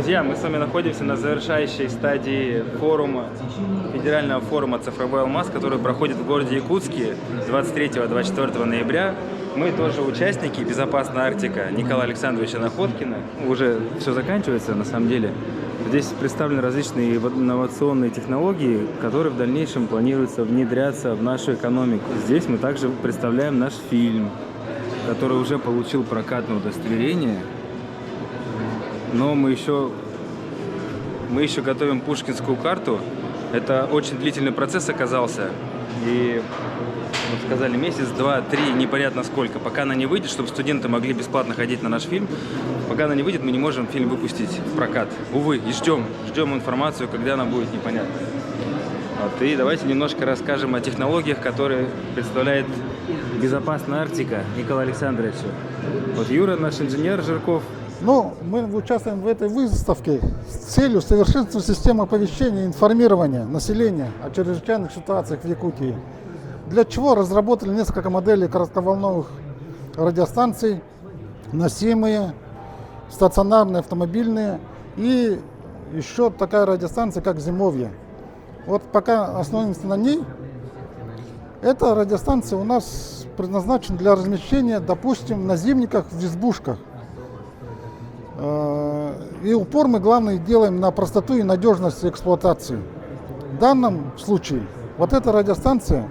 Друзья, мы с вами находимся на завершающей стадии форума, федерального форума «Цифровой алмаз», который проходит в городе Якутске с 23-24 ноября. Мы тоже участники «Безопасная Арктика» Николая Александровича Находкина. Уже все заканчивается, на самом деле. Здесь представлены различные инновационные технологии, которые в дальнейшем планируется внедряться в нашу экономику. Здесь мы также представляем наш фильм, который уже получил прокатное удостоверение. Но мы еще готовим пушкинскую карту. Это очень длительный процесс оказался. И, вот сказали, месяц, два, три, непонятно сколько. Пока она не выйдет, чтобы студенты могли бесплатно ходить на наш фильм, пока она не выйдет, мы не можем фильм выпустить в прокат. Увы, и ждем информацию, когда она будет, непонятно. Вот, и давайте немножко расскажем о технологиях, которые представляет «Безопасная Арктика» Николая Александровича. Вот Юра, наш инженер Жирков. Ну, мы участвуем в этой выставке с целью совершенствовать систему оповещения и информирования населения о чрезвычайных ситуациях в Якутии. Для чего разработали несколько моделей коротковолновых радиостанций, носимые, стационарные, автомобильные и еще такая радиостанция, как «Зимовье». Вот пока остановимся на ней. Эта радиостанция у нас предназначена для размещения, допустим, на зимниках в избушках. И упор мы, главное, делаем на простоту и надежность эксплуатации. В данном случае вот эта радиостанция,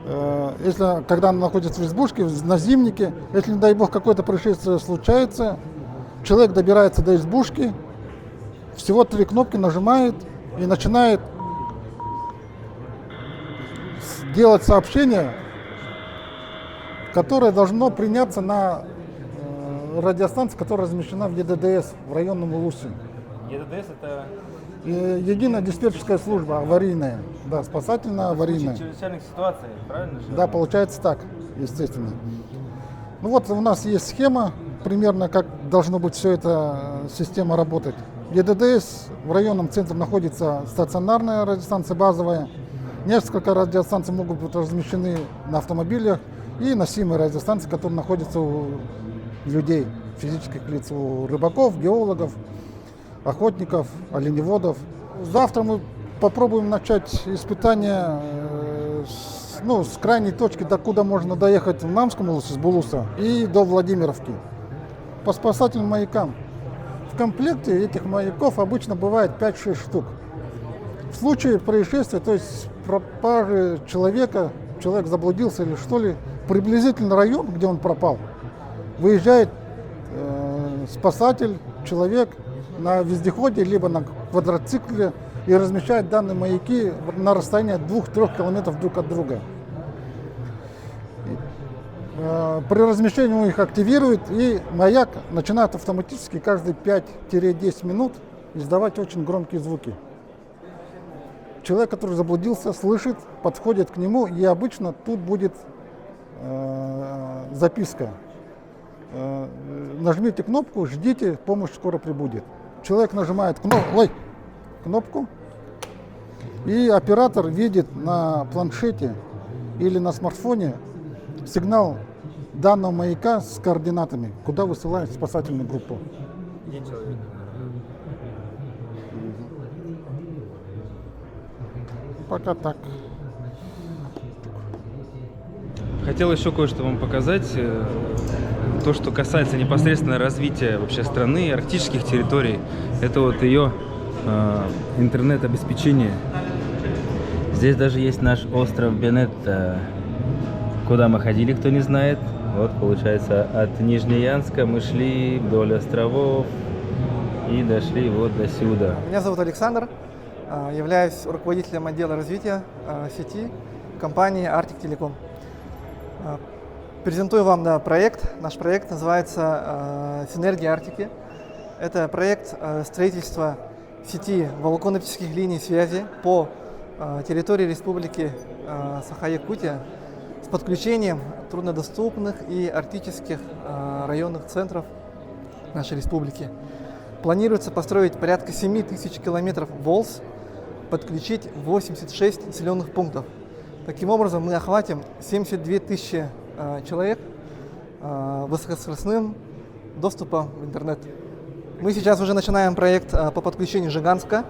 когда она находится в избушке, на зимнике, если, не дай бог, какое-то происшествие случается, человек добирается до избушки, всего 3 кнопки нажимает и начинает делать сообщение, которое должно приняться на радиостанция, которая размещена в ЕДДС, в районном УЛУСе. ЕДДС — это единая диспетчерская служба, аварийная, да, спасательно-аварийная. в случае чрезвычайных ситуаций, правильно же? Да, получается так, естественно. Ну вот у нас есть схема, примерно как должно быть все эта система работать. В ЕДДС в районном центре находится стационарная радиостанция базовая. Несколько радиостанций могут быть размещены на автомобилях и носимые радиостанции, которые находятся у людей, физических лиц, у рыбаков, геологов, охотников, оленеводов. Завтра мы попробуем начать испытания с крайней точки, докуда можно доехать в Намском УЛУСе, с Булуса, и до Владимировки по спасательным маякам. В комплекте этих маяков обычно бывает 5-6 штук. В случае происшествия, то есть пропажи человека, человек заблудился или что ли, приблизительно район, где он пропал, выезжает спасатель, человек на вездеходе либо на квадроцикле и размещает данные маяки на расстоянии 2-3 километров друг от друга. При размещении их активирует, и маяк начинает автоматически каждые 5-10 минут издавать очень громкие звуки. Человек, который заблудился, слышит, подходит к нему, и обычно тут будет записка. Нажмите кнопку, ждите, помощь скоро прибудет. Человек нажимает кнопку, и оператор видит на планшете или на смартфоне сигнал данного маяка с координатами, куда высылает спасательную группу. Где человек? Пока так. Хотел еще кое-что вам показать. То, что касается непосредственно развития вообще страны, арктических территорий. Это вот ее интернет-обеспечение. Здесь даже есть наш остров Бенет, куда мы ходили, кто не знает. Вот, получается, от Нижнеянска мы шли вдоль островов и дошли вот до сюда. Меня зовут Александр, являюсь руководителем отдела развития сети компании Arctic Telecom. Презентую вам проект. Наш проект называется «Синергия Арктики». Это проект строительства сети волоконно-оптических линий связи по территории Республики Саха-Якутия с подключением труднодоступных и арктических районных центров нашей республики. Планируется построить порядка 7000 километров ВОЛС, подключить 86 населенных пунктов. Таким образом, мы охватим 72 тысячи человек высокоскоростным доступом в интернет. Мы сейчас уже начинаем проект по подключению Жиганска,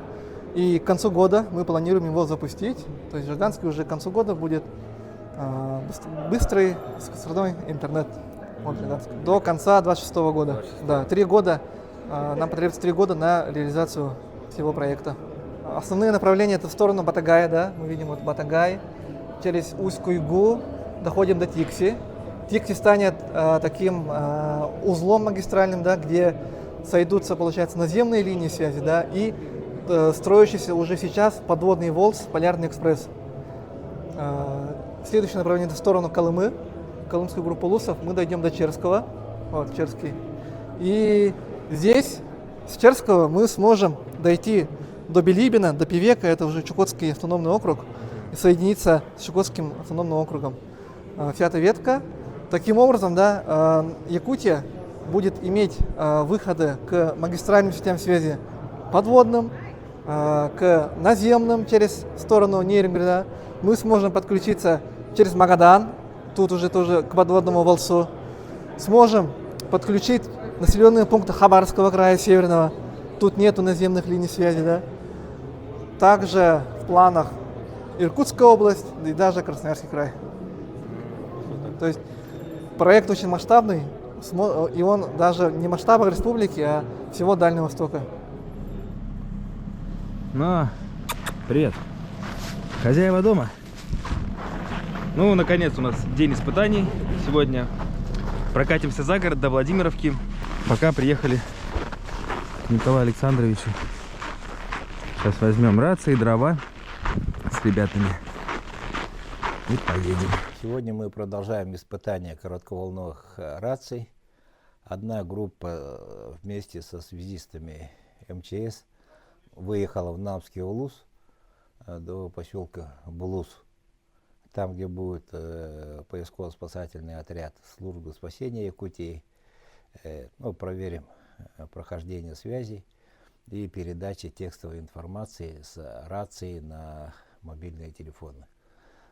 и к концу года мы планируем его запустить. То есть Жиганский уже к концу года будет быстрый скоростной интернет. Вот, до конца 2026 года. Да, 3 года. Нам потребуется 3 года на реализацию всего проекта. Основные направления это в сторону Батагая, да, мы видим вот Батагай, через Усть-Куйгу доходим до Тикси. Тикси станет таким узлом магистральным, да, где сойдутся, получается, наземные линии связи, да, и строящийся уже сейчас подводный Волс, Полярный экспресс. Следующее направление это в сторону Колымы, Колымскую группу Лусов, мы дойдем до Черского, вот Черский. И здесь с Черского мы сможем дойти до Билибина, до Певека, это уже Чукотский автономный округ, и соединиться с Чукотским автономным округом. 5-я ветка. Таким образом, да, Якутия будет иметь выходы к магистральным сетям связи подводным, к наземным через сторону Нерюнгри. Мы сможем подключиться через Магадан, тут уже тоже к подводному Волсу. Сможем подключить населенные пункты Хабаровского края северного. Тут нету наземных линий связи, да. Также в планах Иркутская область и даже Красноярский край. То есть проект очень масштабный, и он даже не в масштабах республики, а всего Дальнего Востока. Ну, привет. Хозяева дома. Ну, наконец у нас день испытаний сегодня. Прокатимся за город до Владимировки. Пока приехали к Николаю Александровичу. Сейчас возьмем рации, дрова с ребятами и поедем. Сегодня мы продолжаем испытания коротковолновых раций. Одна группа вместе со связистами МЧС выехала в Намский Улус до поселка Булус. Там, где будет поисково-спасательный отряд службы спасения Якутии. Ну, проверим прохождение связи и передачи текстовой информации с рации на мобильные телефоны.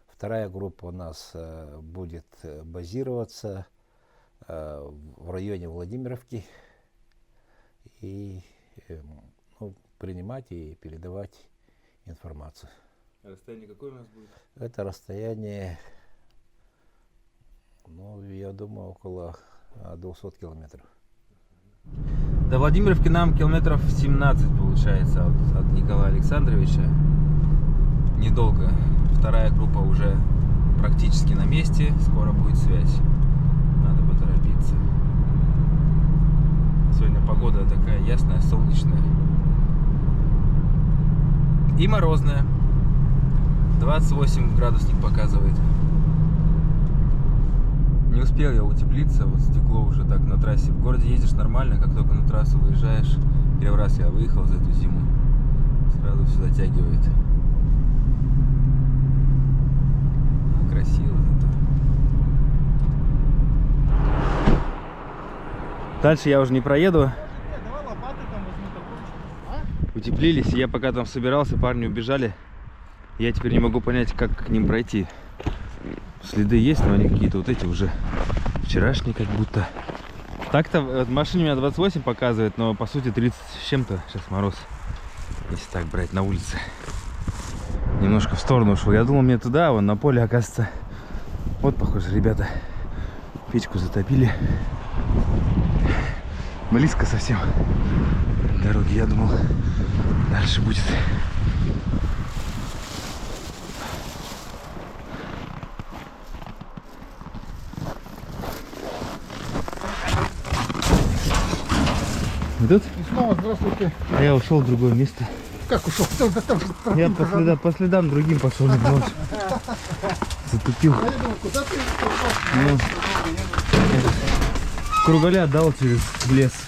Вторая группа у нас будет базироваться в районе Владимировки и принимать и передавать информацию. Расстояние какое у нас будет? Это расстояние, ну, я думаю, около 200 километров. До Владимировки нам километров 17 получается от Николая Александровича. Недолго. Вторая группа уже практически на месте. Скоро будет связь. Надо поторопиться. Сегодня погода такая ясная, солнечная. И морозная. 28 градусник показывает. Не успел я утеплиться, вот стекло уже так на трассе. В городе ездишь нормально, как только на трассу выезжаешь. Первый раз я выехал за эту зиму, сразу все затягивает. Ну, красиво зато. Дальше я уже не проеду. Утеплились, и я пока там собирался, парни убежали. Я теперь не могу понять, как к ним пройти. Следы есть, но они какие-то вот эти уже вчерашние как будто. Так-то в машине у меня 28 показывает, но по сути 30 с чем-то. Сейчас мороз, если так брать на улице. Немножко в сторону ушел. Я думал, мне туда, вон на поле, оказывается. Вот, похоже, ребята печку затопили. Близко совсем дороги, я думал, дальше будет. Идут? И снова здравствуйте. А я ушел в другое место. Как ушел? Я по следам другим пошел. Затупил. Куда ты? Ну, кругаля дал через лес.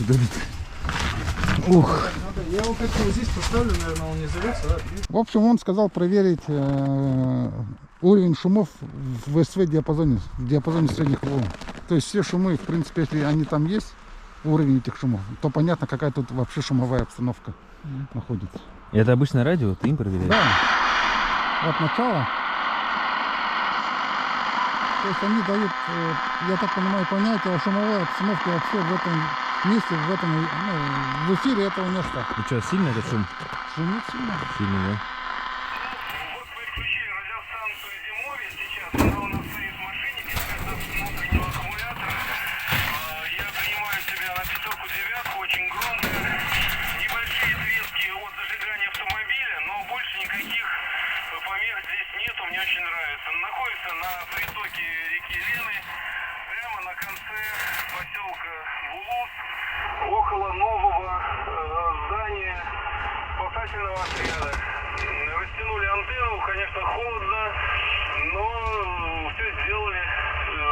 Ух. Я его как-то вот здесь поставлю, наверное, он не зовется, да? В общем, он сказал проверить уровень шумов в СВ-диапазоне, в диапазоне средних волн. То есть все шумы, в принципе, если они там есть, уровень этих шумов, то понятно, какая тут вообще шумовая обстановка находится. Это обычное радио, ты им проверяешь? Да. Вот начало. То есть они дают, я так понимаю, понятие о шумовой обстановке вообще в этом месте, в этом, ну, в эфире этого места. И что, сильно этот шум? Шумит сильно. Сильно, да? Вот мы включили радиостанцию «Зимовье» сейчас. Она у нас стоит в машине, без внутреннего аккумулятора. Я принимаю тебя на пятерку, девятку, очень громко. Небольшие трески от зажигания автомобиля, но больше никаких помех здесь нету, мне очень нравится. Находится на притоке реки Лены, прямо на конце поселка Булус, около нового здания спасательного отряда. Растянули антенну, конечно, холодно, но все сделали,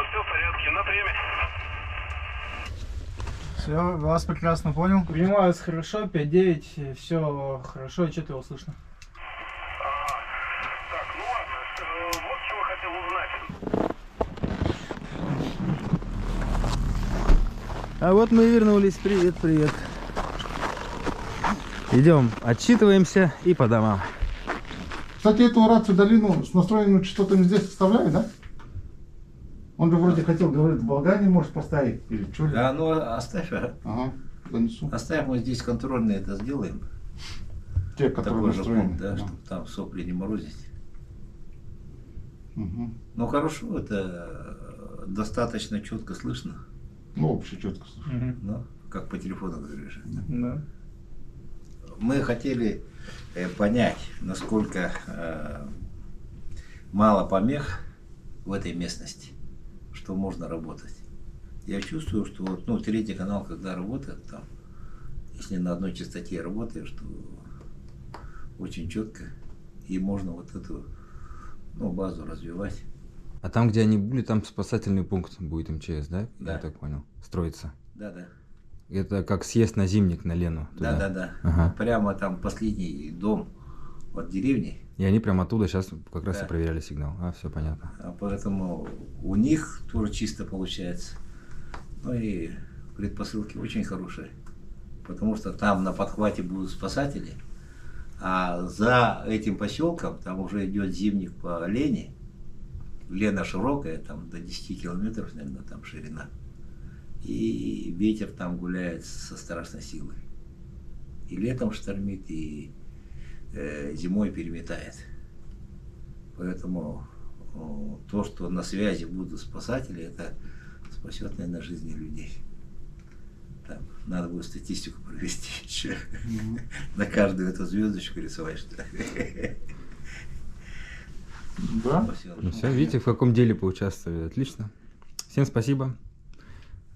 все в порядке, на премии. Все, вас прекрасно понял. Принимаю вас хорошо, 5-9, все хорошо, и что-то его слышно. Так, ну ладно, вот чего хотел узнать. А вот мы и вернулись. Привет, привет. Идем, отчитываемся и по домам. Кстати, эту рацию долину с настроенными частотами здесь вставляют, да? Он же вроде хотел, говорит, в Болгане может поставить. Или что ли? Да, ну оставь, Ага, донесу. оставь, мы здесь контрольные это сделаем. Те, которые Такой же настроены. пункт, да, чтобы там сопли не морозить. Угу. Ну хорошо, это достаточно четко слышно. Ну, вообще четко слышу. Ну, как по телефону говоришь. Да. Мы хотели понять, насколько мало помех в этой местности, что можно работать. Я чувствую, что вот, ну, третий канал, когда работает, там, если на одной частоте работаешь, то очень четко, и можно вот эту, ну, базу развивать. А там, где они были, там спасательный пункт будет МЧС, да? Да. Я так понял. Строится. Да, да. Это как съезд на Зимник на Лену. Да, туда. да, да. Ага. Прямо там последний дом от деревни. И они прям оттуда сейчас как раз Да. и проверяли сигнал. А, все понятно. А поэтому у них тоже чисто получается. Ну и предпосылки очень хорошие. Потому что там на подхвате будут спасатели. А за этим поселком там уже идет Зимник по Лене. Лена широкая, там до 10 километров, наверное, там ширина. И ветер там гуляет со страшной силой. И летом штормит, и зимой переметает. Поэтому то, что на связи будут спасатели, это спасет, наверное, жизни людей. Там надо будет статистику провести еще. На каждую эту звездочку рисовать, что ли. Да? Ну все, видите, в каком деле поучаствовали. Отлично. Всем спасибо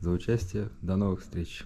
за участие. До новых встреч.